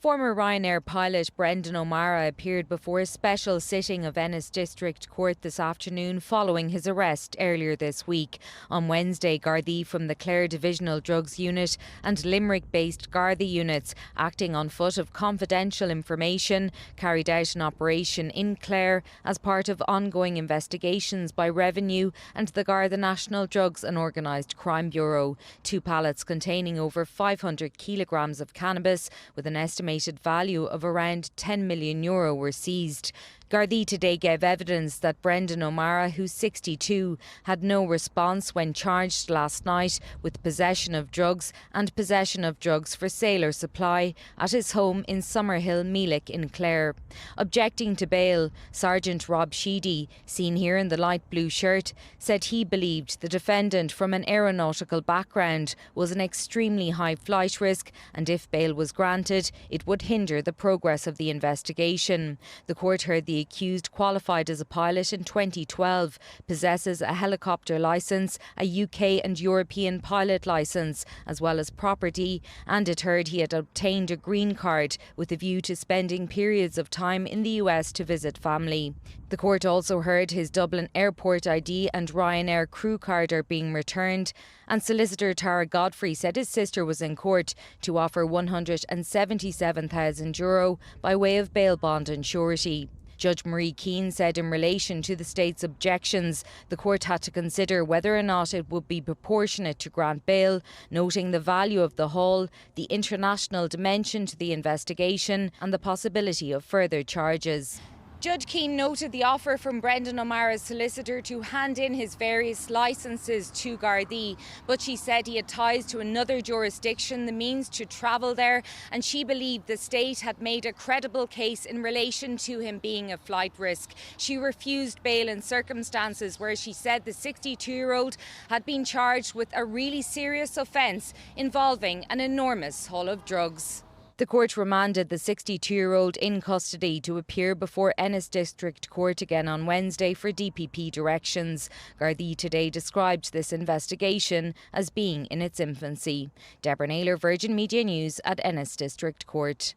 Former Ryanair pilot Brendan O'Mara appeared before a special sitting of Ennis District Court this afternoon following his arrest earlier this week. On Wednesday, Gardaí from the Clare Divisional Drugs Unit and Limerick-based Garda units, acting on foot of confidential information, carried out an operation in Clare as part of ongoing investigations by Revenue and the Garda National Drugs and Organised Crime Bureau. 2 pallets containing over 500 kilograms of cannabis with an estimated value of around €10 million were seized. Gardaí today gave evidence that Brendan O'Mara, who's 62, had no response when charged last night with possession of drugs and possession of drugs for sale or supply at his home in Summerhill, Meelick in Clare. Objecting to bail, Sergeant Rob Sheedy, seen here in the light blue shirt, said he believed the defendant from an aeronautical background was an extremely high flight risk and if bail was granted, it would hinder the progress of the investigation. The court heard the accused qualified as a pilot in 2012, possesses a helicopter licence, a UK and European pilot licence, as well as property, and it heard he had obtained a green card with a view to spending periods of time in the US to visit family. The court also heard his Dublin Airport ID and Ryanair crew card are being returned, and solicitor Tara Godfrey said his sister was in court to offer €177,000 by way of bail bond and surety. Judge Marie Keane said in relation to the state's objections, the court had to consider whether or not it would be proportionate to grant bail, noting the value of the haul, the international dimension to the investigation and the possibility of further charges. Judge Keane noted the offer from Brendan O'Mara's solicitor to hand in his various licences to Gardaí, but she said he had ties to another jurisdiction, the means to travel there, and she believed the state had made a credible case in relation to him being a flight risk. She refused bail in circumstances where she said the 62-year-old had been charged with a really serious offence involving an enormous haul of drugs. The court remanded the 62-year-old in custody to appear before Ennis District Court again on Wednesday for DPP directions. Gardaí today described this investigation as being in its infancy. Deborah Naylor, Virgin Media News at Ennis District Court.